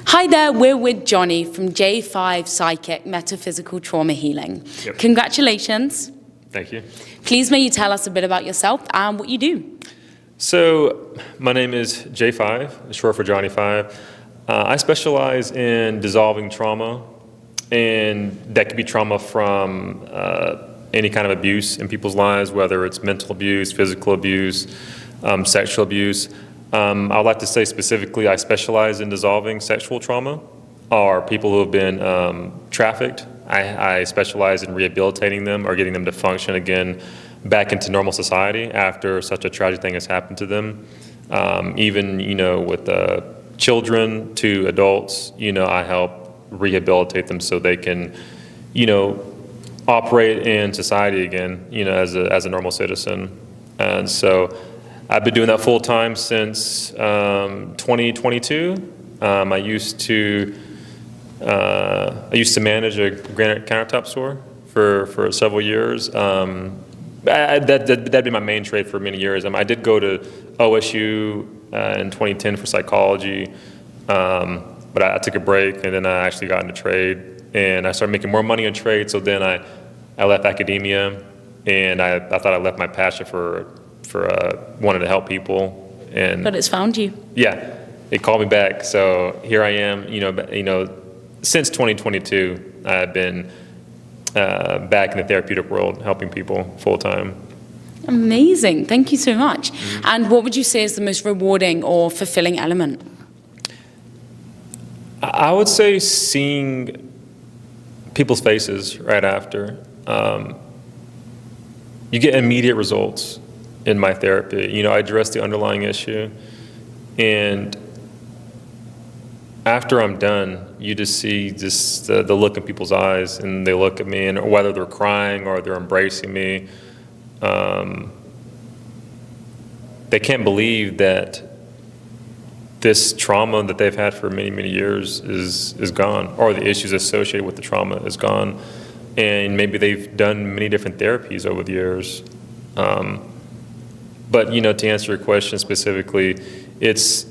Hi there, we're with Johnny from J5 Psychic Metaphysical Trauma Healing. Yep. Congratulations. Thank you. Please may you tell us a bit about yourself and what you do. So my name is J5, short for Johnny 5. I specialize in dissolving trauma, and that could be trauma from any kind of abuse in people's lives, whether it's mental abuse, physical abuse, sexual abuse. I would like to say specifically I specialize in dissolving sexual trauma or people who have been trafficked. I specialize in rehabilitating them or getting them to function again back into normal society after such a tragic thing has happened to them. Even, with children to adults, I help rehabilitate them so they can, operate in society again, as a normal citizen. And so I've been doing that full time since 2022. I used to manage a granite countertop store for several years. That'd be my main trade for many years. I did go to OSU in 2010 for psychology, but I took a break and then I actually got into trade and I started making more money in trade. So then I left academia and I thought I left my passion for wanting to help people. But it's found you. Yeah, it called me back. So here I am. Since 2022, I've been back in the therapeutic world, helping people full time. Amazing. Thank you so much. And what would you say is the most rewarding or fulfilling element? I would say seeing people's faces right after. You get immediate results in my therapy. I address the underlying issue, and after I'm done, you just see the look in people's eyes, and they look at me, and whether they're crying or they're embracing me, they can't believe that this trauma that they've had for many, many years is gone, or the issues associated with the trauma is gone. And maybe they've done many different therapies over the years. But, to answer your question specifically, it's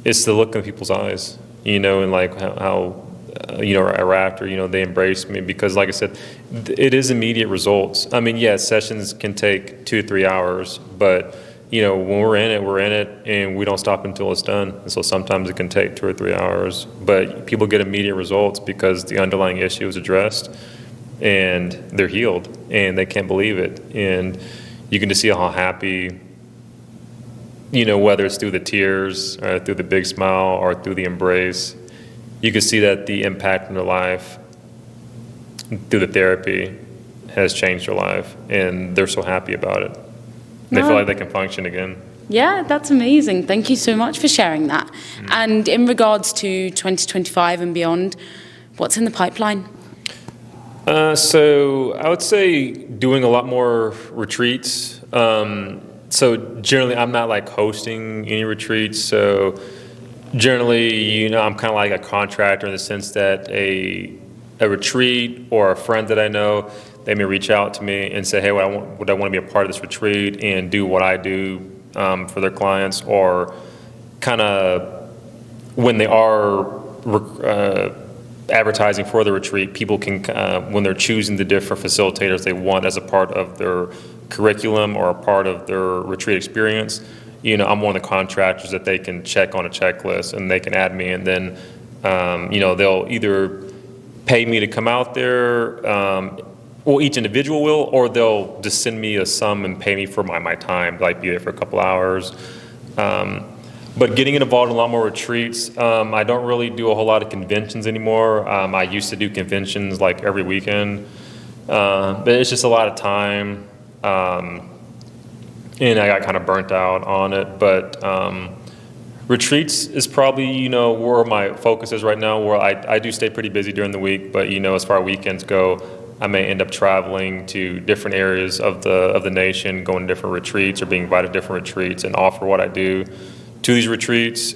the look in people's eyes, and like how after, they embrace me, because like I said, it is immediate results. Sessions can take 2 to 3 hours, but when we're in it and we don't stop until it's done. And so sometimes it can take 2 or 3 hours, but people get immediate results because the underlying issue is addressed and they're healed and they can't believe it. And you can just see how happy, whether it's through the tears or through the big smile or through the embrace, you can see that the impact in their life through the therapy has changed their life, and they're so happy about it. They feel like they can function again. Yeah, that's amazing. Thank you so much for sharing that. And in regards to 2025 and beyond, what's in the pipeline? So I would say doing a lot more retreats. So generally, I'm not like hosting any retreats. So generally, I'm kind of like a contractor in the sense that a retreat or a friend that I know, they may reach out to me and say, hey, would I want to be a part of this retreat and do what I do for their clients, or kind of when they are advertising for the retreat, people can, when they're choosing the different facilitators they want as a part of their curriculum or a part of their retreat experience, I'm one of the contractors that they can check on a checklist and they can add me, and then, they'll either pay me to come out there, well, each individual will, or they'll just send me a sum and pay me for my time, like be there for a couple hours. But getting involved in a lot more retreats. I don't really do a whole lot of conventions anymore. I used to do conventions like every weekend, but it's just a lot of time, and I got kind of burnt out on it. But retreats is probably, where my focus is right now, where I do stay pretty busy during the week, but, as far as weekends go, I may end up traveling to different areas of the nation, going to different retreats or being invited to different retreats and offer what I do to these retreats.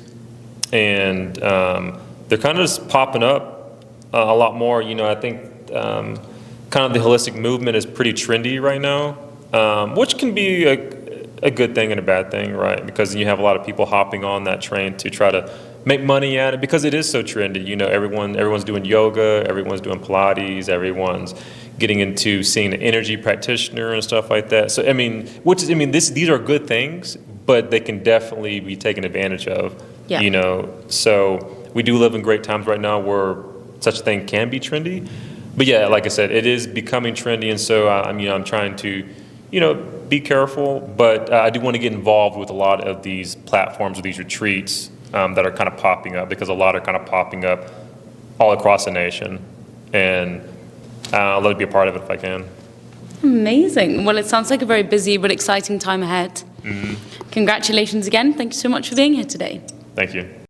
And they're kind of just popping up a lot more. I think kind of the holistic movement is pretty trendy right now, which can be a good thing and a bad thing, right? Because you have a lot of people hopping on that train to try to make money at it because it is so trendy. You know, everyone's doing yoga, everyone's doing Pilates, everyone's getting into seeing an energy practitioner and stuff like that. So I mean, these are good things, but they can definitely be taken advantage of. Yeah. You know, so we do live in great times right now where such a thing can be trendy. But yeah, like I said, it is becoming trendy, and so I'm trying to, be careful. But I do want to get involved with a lot of these platforms or these retreats that are kind of popping up, because a lot are kind of popping up all across the nation, and I'll let it be a part of it if I can. Amazing. Well, it sounds like a very busy but exciting time ahead. Congratulations again. Thank you so much for being here today. Thank you.